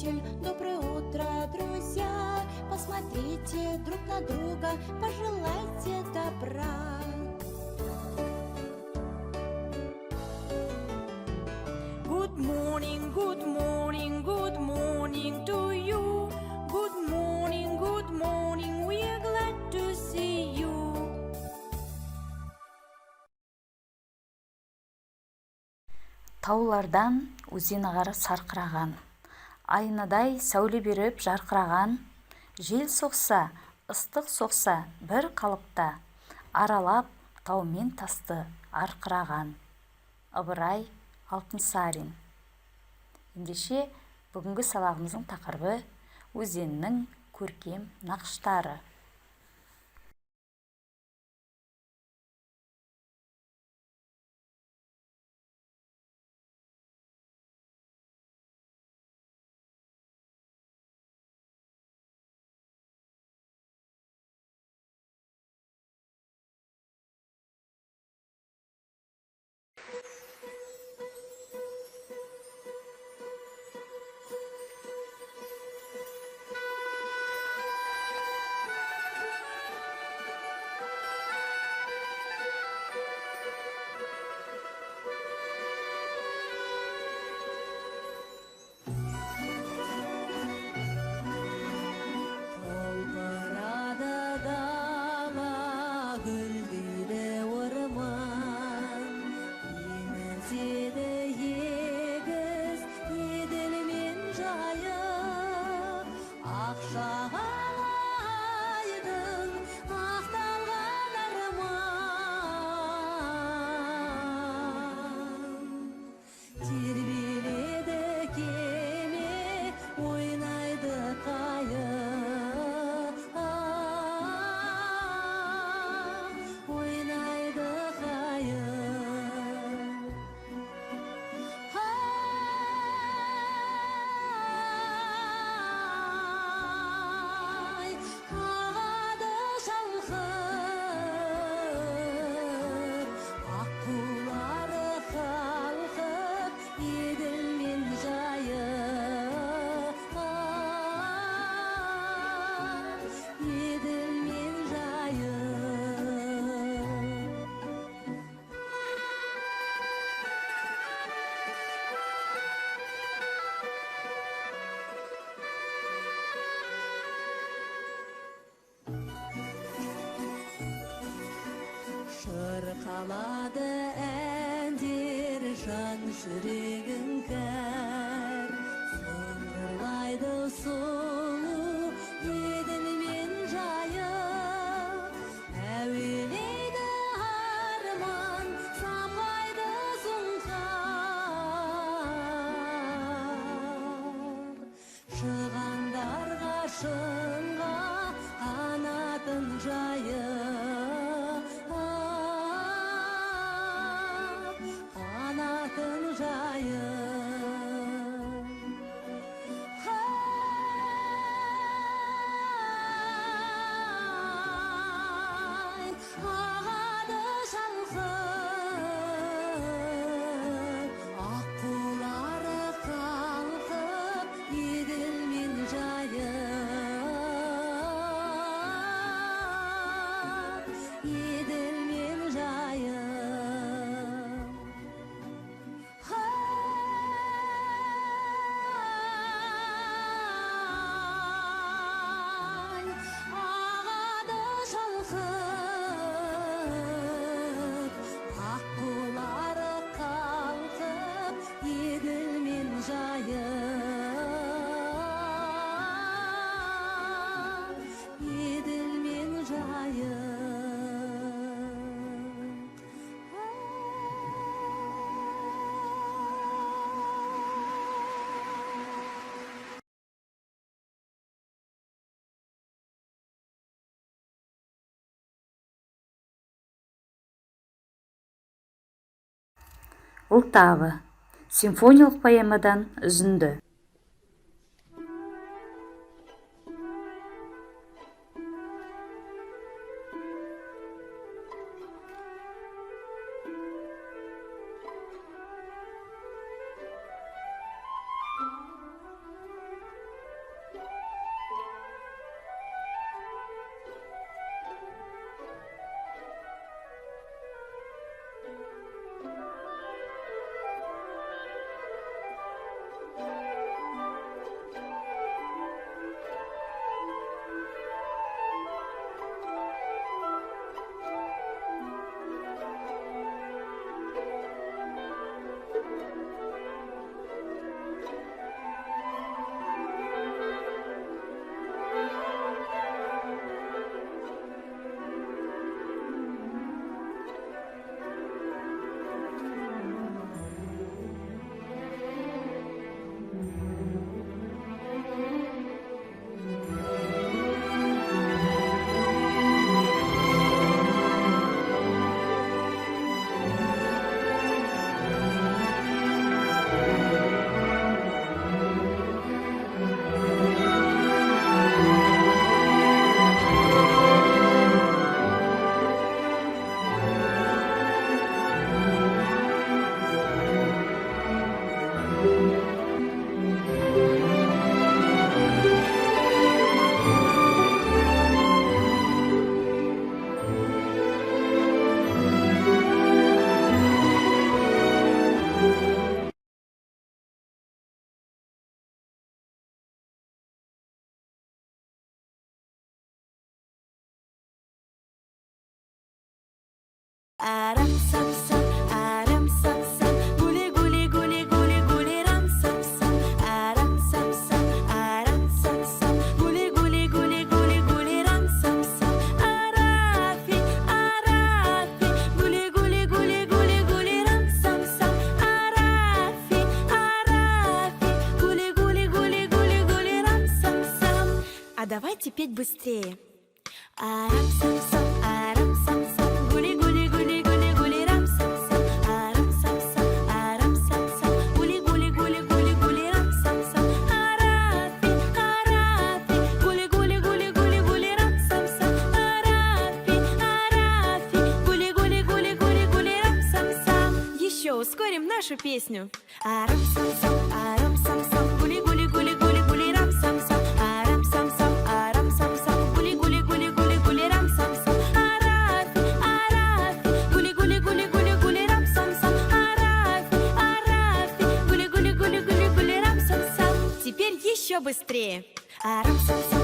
приятель, доброе утро, друзья. Посмотрите друг на друга, пожелайте добра. Good morning, good morning, good morning to you. Good morning, we are glad to see you. Таулардан өзен ағары сарқыраған, айнадай сәуле беріп жарқыраған, жел соқса, ыстық соқса бір қалыпта, аралап тау мен тасты арқыраған. Ыбырай Алтынсарин. Ендеше бүгінгі сабағымыздың тақырыбы өзеннің көркем нақыштары. Шырқалады әндер жан жүрегін кәр, сыңғырлайды сұлу еділ мен жайық, әуелейді арман, самғайды сұңқар. Шығандарға шыңға қанатын жайып, Ұлтавы симфониялық поэмадан үзінді. арам сам сам, арам сам сам, гули гули гули гули гули рам сам сам, арам сам сам, арам сам сам, гули гули гули гули гули рам сам сам, арафи арафи, гули гули гули гули гули рам сам сам, арафи арафи, гули гули гули гули гули рам сам сам. А давайте петь быстрее. Арам сам сам, арам сам сам, гули гули гули гули гули рам сам сам, арам сам сам, арам сам сам, гули гули гули гули гули рам сам сам, арафи арафи, гули гули гули гули гули рам сам сам, арафи арафи, гули гули гули гули гули рам сам сам. Еще ускорим нашу песню. Арам сам сам, арам сам сам, гули гули гули гули гули рам сам сам, арам сам сам, арам сам сам, гули гули гули гули гули рам сам сам, арафи арафи, гули гули гули гули гули рам сам сам, арафи арафи, гули гули гули гули гули рам сам сам. Теперь еще быстрее. Арам сам сам,